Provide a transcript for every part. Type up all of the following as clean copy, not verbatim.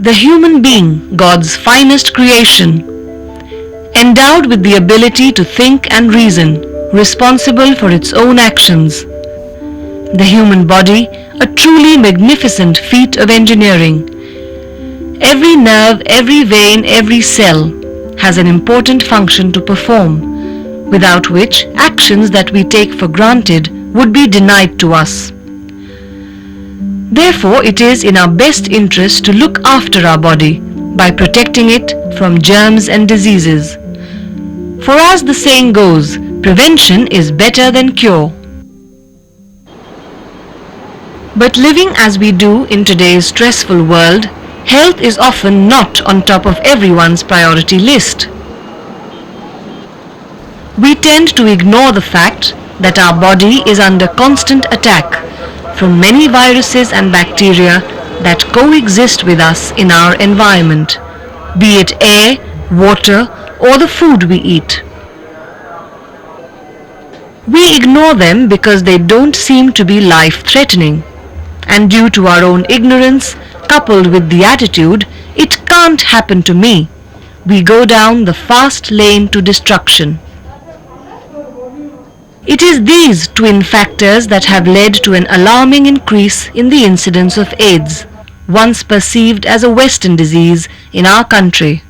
The human being, God's finest creation, endowed with the ability to think and reason, responsible for its own actions. The human body, a truly magnificent feat of engineering. Every nerve, every vein, every cell has an important function to perform, without which actions that we take for granted would be denied to us. Therefore, it is in our best interest to look after our body by protecting it from germs and diseases. For as the saying goes, prevention is better than cure. But living as we do in today's stressful world, health is often not on top of everyone's priority list. We tend to ignore the fact that our body is under constant attack from many viruses and bacteria that coexist with us in our environment, be it air, water, or the food we eat. We ignore them because they don't seem to be life-threatening, and due to our own ignorance, coupled with the attitude, "It can't happen to me," we go down the fast lane to destruction. It is these twin factors that have led to an alarming increase in the incidence of AIDS, once perceived as a Western disease in our country.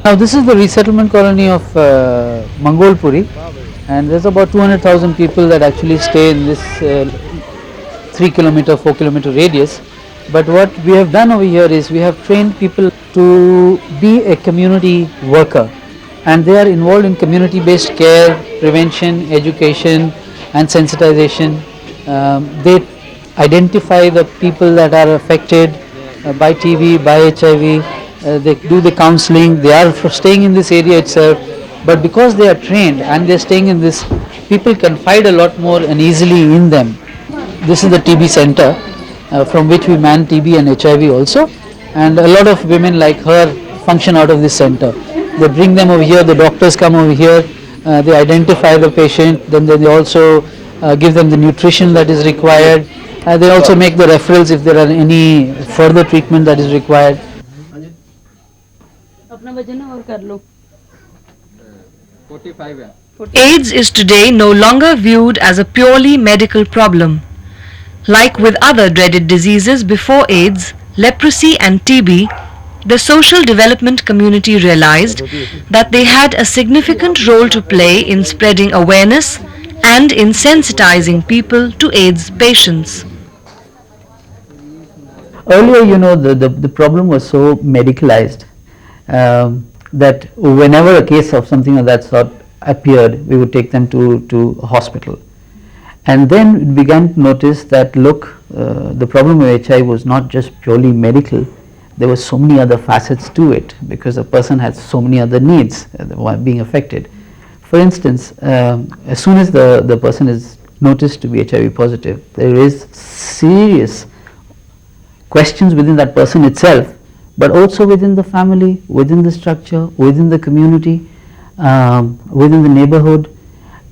Now this is the resettlement colony of Mangolpuri, and there's about 200,000 people that actually stay in this 3 kilometer, 4 kilometer radius. But what we have done over here is we have trained people to be a community worker, and they are involved in community based care, prevention, education and sensitization. They identify the people that are affected by TB, by HIV, they do the counseling. They are staying in this area itself, but because they are trained and they are staying in this, people confide a lot more and easily in them. This is the TB center from which we man TB and HIV also, and a lot of women like her function out of this center. They bring them over here, the doctors come over here, they identify the patient, then they also give them the nutrition that is required. They also make the referrals if there are any further treatment that is required. AIDS is today no longer viewed as a purely medical problem. Like with other dreaded diseases before AIDS, leprosy and TB, the social development community realized that they had a significant role to play in spreading awareness and in sensitizing people to AIDS patients. Earlier, the problem was so medicalized that whenever a case of something of that sort appeared, we would take them to a hospital. And then we began to notice that, look, the problem with HIV was not just purely medical. There were so many other facets to it, because a person has so many other needs being affected. For instance, as soon as the person is noticed to be HIV positive, there is serious questions within that person itself, but also within the family, within the structure, within the community, within the neighborhood,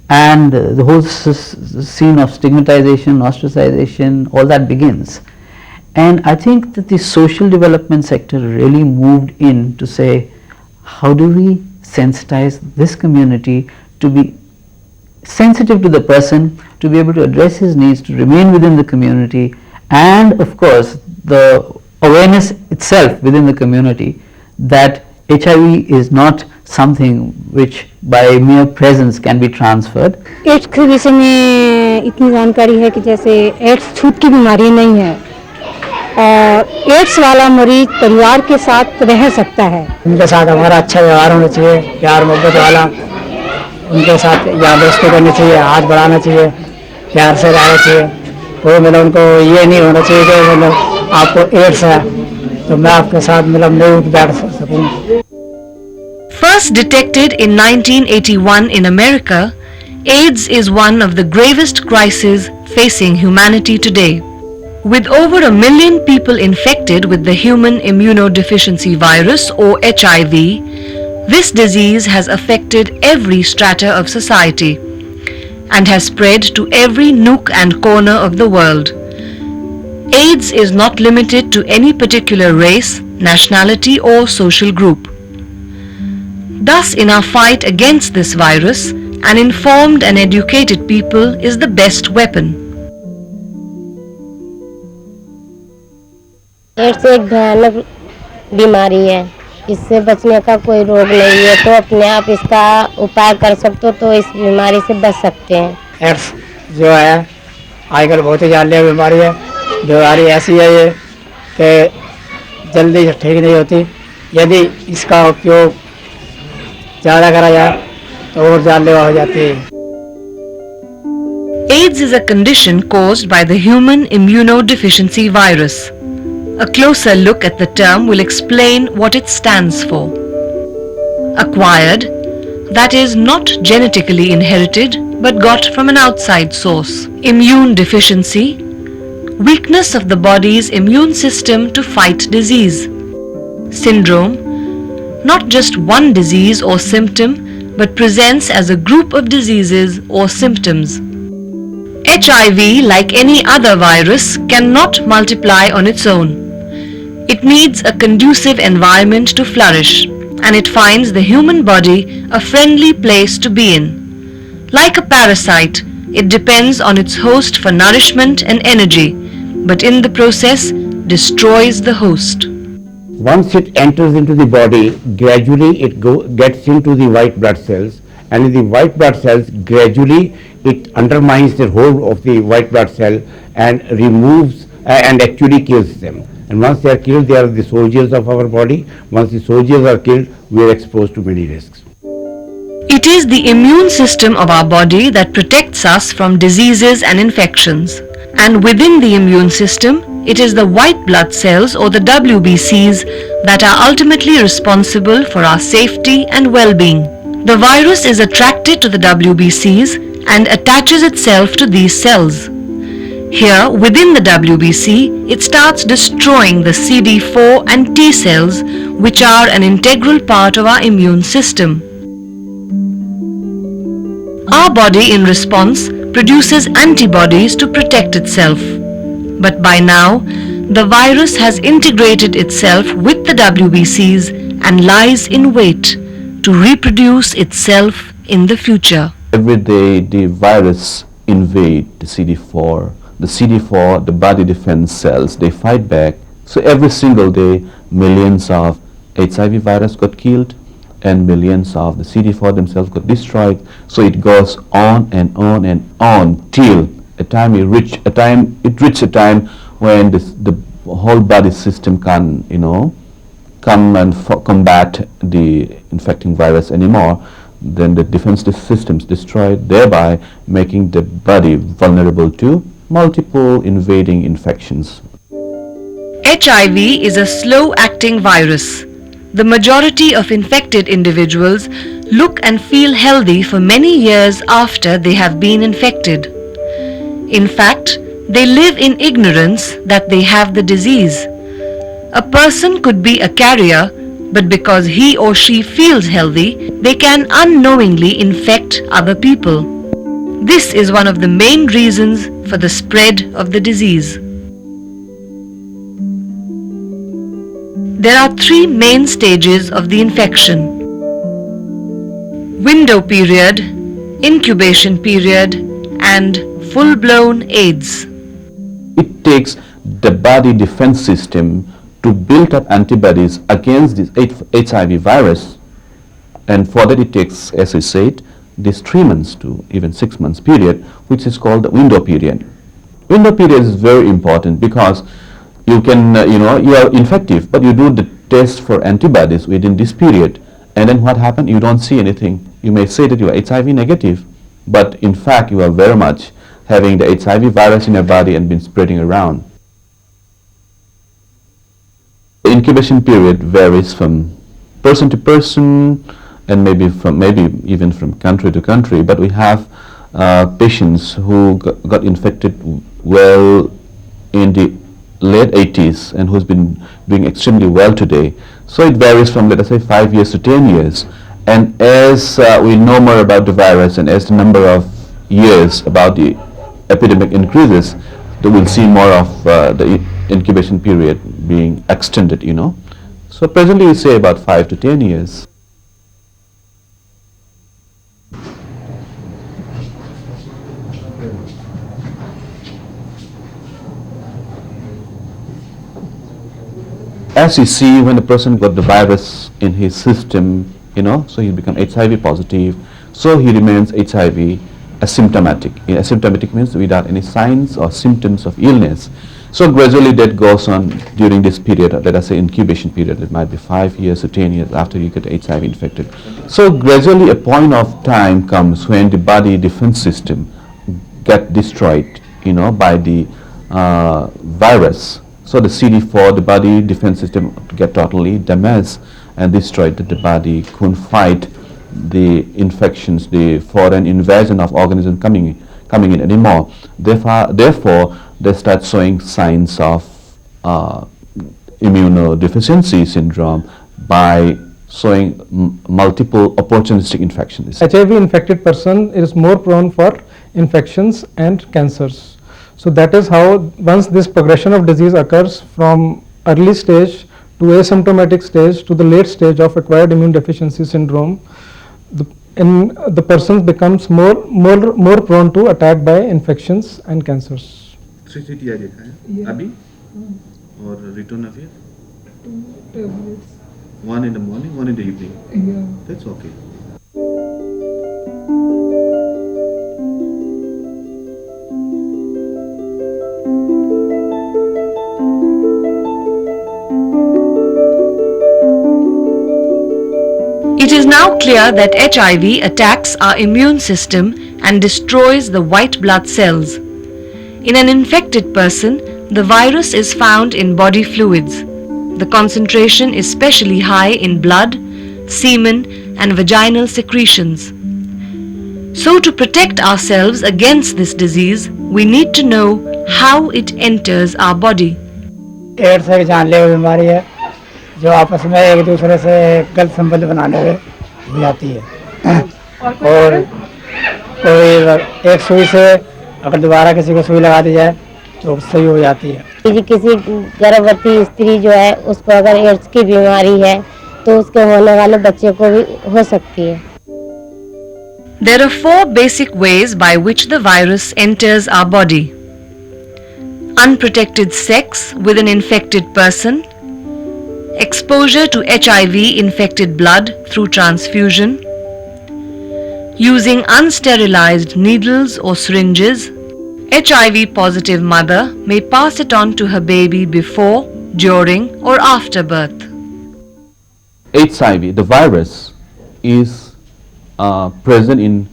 and the whole scene of stigmatization, ostracization, all that begins. And I think that the social development sector really moved in to say, how do we sensitize this community to be sensitive to the person, to be able to address his needs, to remain within the community, and of course the awareness itself within the community that HIV is not something which by mere presence can be transferred. AIDS के विषय में इतनी जानकारी है कि जैसे ads छूत की बीमारी नहीं है और एड्स वाला मरीज परिवार के साथ रह सकता है। उनके साथ हमारा अच्छा व्यवहार होना चाहिए, प्यार मोहब्बत वाला, उनके साथ यार दोस्ती करनी चाहिए, हाथ बढ़ाना चाहिए, प्यार से रहना चाहिए। वो उनको ये नहीं होना चाहिए कि आपको एड्स है तो मैं आपके साथ नहीं उठ बैठ सकूं। First detected in 1981 in America, AIDS is one of the gravest crises facing humanity today. With over 1 million people infected with the human immunodeficiency virus or HIV, this disease has affected every strata of society and has spread to every nook and corner of the world. AIDS is not limited to any particular race, nationality or social group. Thus, in our fight against this virus, an informed and educated people is the best weapon. AIDS एक भयानक बीमारी है, इससे बचने का कोई रोग नहीं है, तो अपने आप इसका उपाय कर सकते हो तो इस बीमारी से बच सकते हैं। एड्स जो है आजकल बहुत ही जानलेवा बीमारी है। बीमारी ऐसी है ये कि जल्दी से ठीक नहीं होती। यदि इसका उपयोग ज़्यादा करा जाए तो और जानलेवा हो जाती है। AIDS is a condition caused by the human immunodeficiency virus. A closer look at the term will explain what it stands for. Acquired, that is not genetically inherited but got from an outside source. Immune deficiency, weakness of the body's immune system to fight disease. Syndrome, not just one disease or symptom but presents as a group of diseases or symptoms. HIV, like any other virus, cannot multiply on its own. It needs a conducive environment to flourish, and it finds the human body a friendly place to be in. Like a parasite, it depends on its host for nourishment and energy, but in the process destroys the host. Once it enters into the body, gradually it gets into the white blood cells, and in the white blood cells, gradually it undermines the whole of the white blood cell and removes and actually kills them. And once they are killed, they are the soldiers of our body. Once the soldiers are killed, we are exposed to many risks. It is the immune system of our body that protects us from diseases and infections. And within the immune system, it is the white blood cells or the WBCs that are ultimately responsible for our safety and well-being. The virus is attracted to the WBCs and attaches itself to these cells. Here, within the WBC, it starts destroying the CD4 and T cells, which are an integral part of our immune system. Our body, in response, produces antibodies to protect itself. But by now, the virus has integrated itself with the WBCs and lies in wait to reproduce itself in the future. Every day, the virus invade the CD4. The CD4, the body defense cells, they fight back. So every single day, millions of HIV virus got killed and millions of the CD4 themselves got destroyed. So it goes on and on and on till a time it reaches a time when the whole body system can, come and combat the infecting virus anymore. Then the defense systems destroyed, thereby making the body vulnerable to multiple invading infections. HIV is a slow-acting virus. The majority of infected individuals look and feel healthy for many years after they have been infected. In fact, they live in ignorance that they have the disease. A person could be a carrier, but because he or she feels healthy, they can unknowingly infect other people. This is one of the main reasons for the spread of the disease. There are three main stages of the infection: window period, incubation period, and full-blown AIDS. It takes the body defense system to build up antibodies against this HIV virus, and for that it takes, as I said, this 3 months to even 6 months period, which is called the window period. Window period is very important because you can, you are infective, but you do the test for antibodies within this period, and then what happens? You don't see anything. You may say that you are HIV negative, but in fact you are very much having the HIV virus in your body and been spreading around. The incubation period varies from person to person and maybe even from country to country, but we have patients who got infected well in the late 80s and who's been doing extremely well today. So it varies from, let us say, 5 years to 10 years. And as we know more about the virus and as the number of years about the epidemic increases, we'll see more of the incubation period being extended, So presently we say about 5 to 10 years. As you see, when the person got the virus in his system, so he become HIV positive, so he remains HIV asymptomatic. Asymptomatic means without any signs or symptoms of illness. So gradually that goes on during this period, let us say incubation period, it might be 5 years or 10 years after you get HIV infected. So gradually a point of time comes when the body defense system get destroyed, by the virus. So the CD4, the body defense system get totally damaged and destroyed, that the body couldn't fight the infections, the foreign invasion of organisms coming in anymore. Therefore, they start showing signs of immunodeficiency syndrome by showing multiple opportunistic infections. HIV infected person is more prone for infections and cancers. So that is how once this progression of disease occurs from early stage to asymptomatic stage to the late stage of acquired immune deficiency syndrome, the person becomes more prone to attack by infections and cancers. CCTI देखा है अभी और ritonavir 1 in the morning, 1 in the evening. That's okay. It is now clear that HIV attacks our immune system and destroys the white blood cells. In an infected person, the virus is found in body fluids. The concentration is especially high in blood, semen, and vaginal secretions. So to protect ourselves against this disease, we need to know how it enters our body. AIDS एक जानलेवा बीमारी है जो आपस में एक दूसरे से गलत संबंध बनाने में हो जाती है और कोई एक सुई से अगर दोबारा किसी को सुई लगा दी जाए तो सही हो जाती है। किसी गर्भवती स्त्री जो है उसको अगर एड्स की बीमारी है तो उसके होने वाले बच्चे को भी हो सकती है। There are 4 basic ways by which the virus enters our body. Unprotected sex with an infected person, exposure to HIV infected blood through transfusion, using unsterilized needles or syringes. HIV positive mother may pass it on to her baby before, during or after birth. HIV, the virus, is present in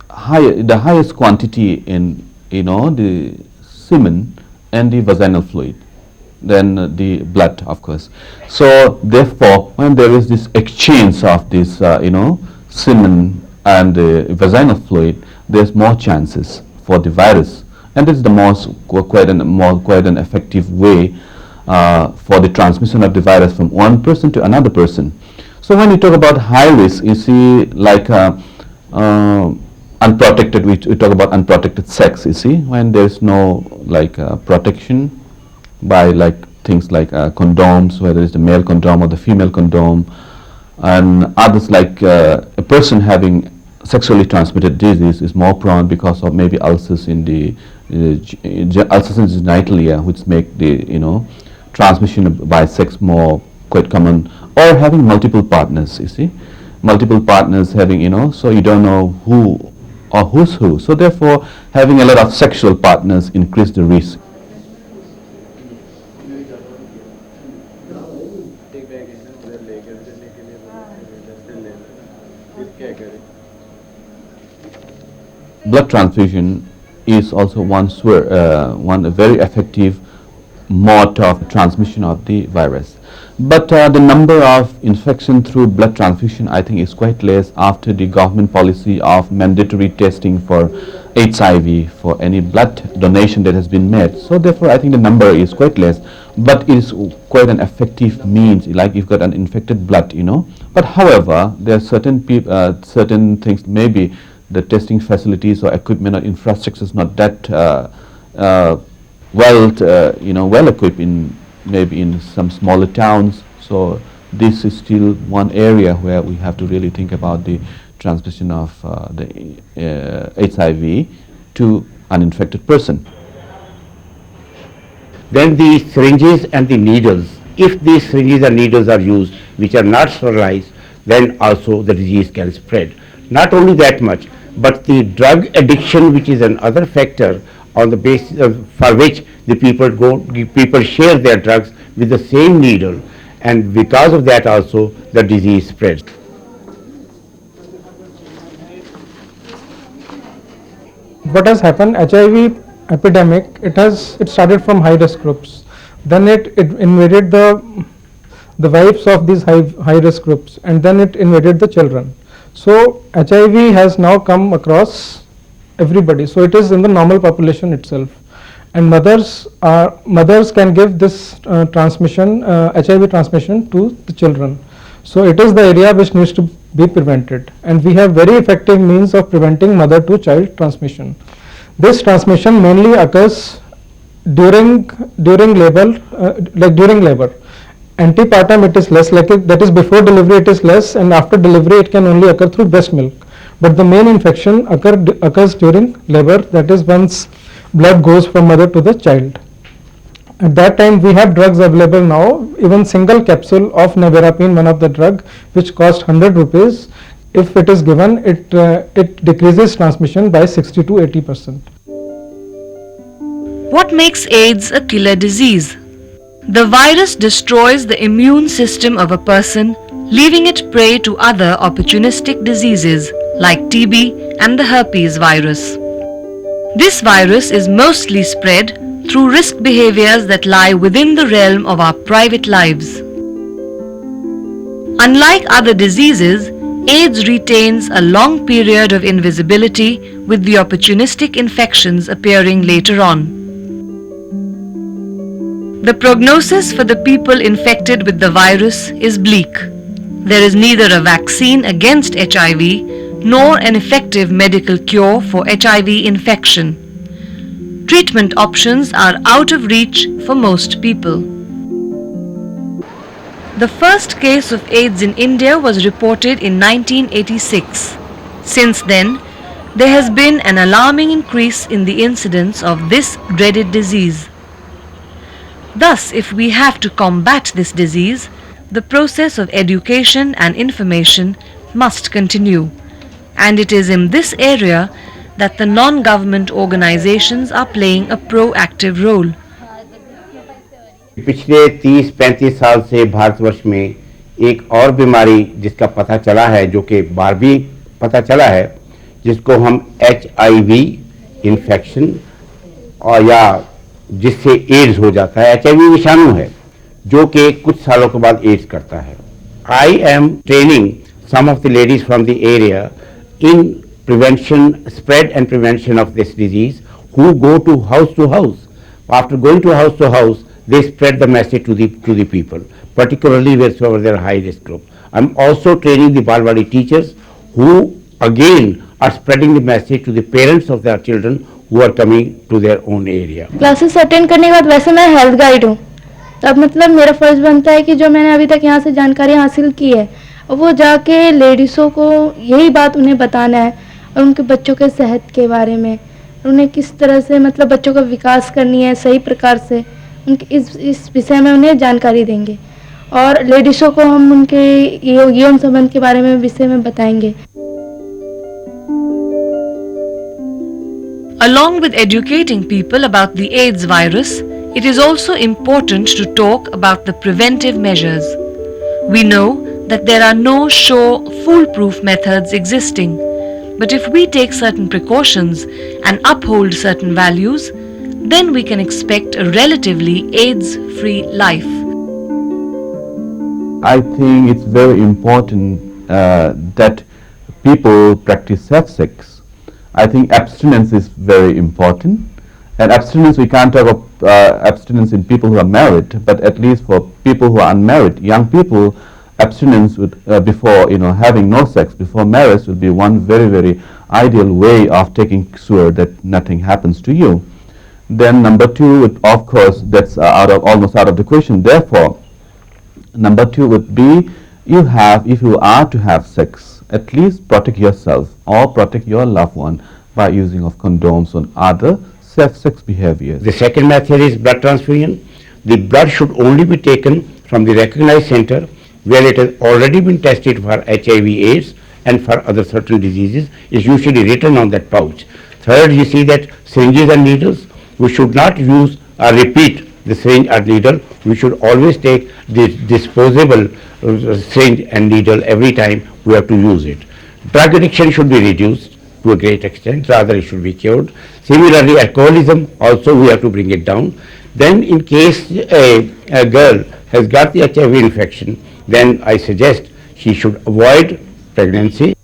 the highest quantity in the semen and the vaginal fluid, then the blood, of course. So therefore, when there is this exchange of this semen and the vaginal fluid, there's more chances for the virus, and this is the quite an effective way for the transmission of the virus from one person to another person. So when you talk about high risk, you see like unprotected, we talk about unprotected sex, you see, when there's no like protection by like things like condoms, whether it's the male condom or the female condom, and others like a person having sexually transmitted disease is more prone because of maybe ulcers in the ulcers in genitalia, which make the transmission by sex more quite common, or having multiple partners, you see, multiple partners having so you don't know who or who's who, so therefore having a lot of sexual partners increase the risk. Blood transfusion is also one very effective mode of transmission of the virus. But the number of infection through blood transfusion, I think, is quite less after the government policy of mandatory testing for HIV for any blood donation that has been made. So therefore, I think the number is quite less, but it is quite an effective means, like you've got an infected blood, But however, there are certain things, maybe the testing facilities or equipment or infrastructure is not that well equipped in maybe in some smaller towns. So this is still one area where we have to really think about the transmission of the HIV to an infected person. Then the syringes and the needles. If these syringes and needles are used which are not sterilized, then also the disease can spread. Not only that much, but the drug addiction, which is another factor on the basis for which the people share their drugs with the same needle, and because of that also the disease spreads. What has happened, HIV epidemic, it started from high risk groups, then it invaded the wives of these high risk groups, and then it invaded the children. So HIV has now come across everybody, so it is in the normal population itself, and mothers can give this HIV transmission to the children. So it is the area which needs to be prevented, and we have very effective means of preventing mother to child transmission. This transmission mainly occurs during labor, during labor. Antepartum it is less, that is before delivery it is less, and after delivery it can only occur through breast milk. But the main infection occurs during labor, that is once blood goes from mother to the child. At that time we have drugs available now, even single capsule of nevirapine, one of the drug which cost 100 rupees, if it is given, it decreases transmission by 60 to 80%. What makes AIDS a killer disease? The virus destroys the immune system of a person, leaving it prey to other opportunistic diseases like TB and the herpes virus. This virus is mostly spread through risk behaviors that lie within the realm of our private lives. Unlike other diseases, AIDS retains a long period of invisibility, with the opportunistic infections appearing later on. The prognosis for the people infected with the virus is bleak. There is neither a vaccine against HIV nor an effective medical cure for HIV infection. Treatment options are out of reach for most people. The first case of AIDS in India was reported in 1986. Since then, there has been an alarming increase in the incidence of this dreaded disease. Thus, if we have to combat this disease, the process of education and information must continue, and it is in this area that the non-government organizations are playing a proactive role. पिछले 30-35 साल से भारतवर्ष में एक और बीमारी जिसका पता चला है, जो कि 12वीं पता चला है, जिसको हम HIV इन्फेक्शन और या जिससे एड्स हो जाता है। HIV विषाणु है जो कि कुछ सालों के बाद एड्स करता है। I am training some of the ladies from the area in prevention, spread and prevention of this disease, who go to house. After going to house, they spread the message to the people, particularly wherever they are high risk group. I'm also training the Balwadi teachers, who again are spreading the message to the parents of their children who are coming to their own area. Classes attend करने के बाद वैसे मैं health guide हूँ, तब मतलब मेरा फर्ज बनता है कि जो मैंने अभी तक यहाँ से जानकारी हासिल की है वो जाके लेडीज़ों को यही बात उन्हें बताना है, और उनके बच्चों के सेहत के बारे में, उन्हें किस तरह से मतलब बच्चों का विकास करनी है सही प्रकार से, उनके इस विषय में उन्हें जानकारी देंगे, और लेडीज़ों को हम उनके यौन संबंध के बारे में विषय में बताएंगे। Along with educating people about the AIDS virus, it is also important to talk about the preventive measures. We know that there are no sure foolproof methods existing, but if we take certain precautions and uphold certain values, then we can expect a relatively AIDS-free life. I think it's very important that people practice safe sex. I think abstinence is very important, and abstinence, we can't talk of abstinence in people who are married, but at least for people who are unmarried, young people, abstinence would, before having no sex before marriage would be one very, very ideal way of taking sure that nothing happens to you. then number two would, of course, that's almost out of the question. Therefore, number two would be, if you are to have sex, at least protect yourself or protect your loved one by using of condoms and other safe sex behaviors. The second method is blood transfusion. The blood should only be taken from the recognized center where it has already been tested for HIV/AIDS and for other certain diseases. Is usually written on that pouch. Third, you see that syringes and needles, we should not use or repeat the syringe or needle. We should always take the disposable syringe and needle every time we have to use it. Drug addiction should be reduced to a great extent, rather it should be cured. Similarly, alcoholism also we have to bring it down. Then in case a girl has got the HIV infection, then I suggest she should avoid pregnancy.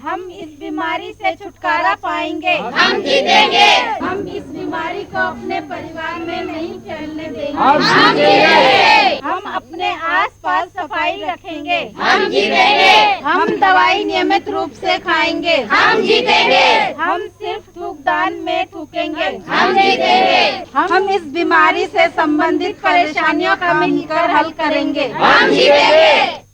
हम इस बीमारी से छुटकारा पाएंगे, हम जीतेंगे। हम इस बीमारी को अपने परिवार में नहीं फैलने देंगे, हम जीतेंगे। हम अपने आसपास सफाई रखेंगे, हम जीतेंगे। हम दवाई नियमित रूप से खाएंगे, हम जीतेंगे। हम सिर्फ थूकदान में थूकेंगे, हम जीतेंगे। हम इस बीमारी से संबंधित परेशानियों का मिलकर हल करेंगे, हम जीतेंगे।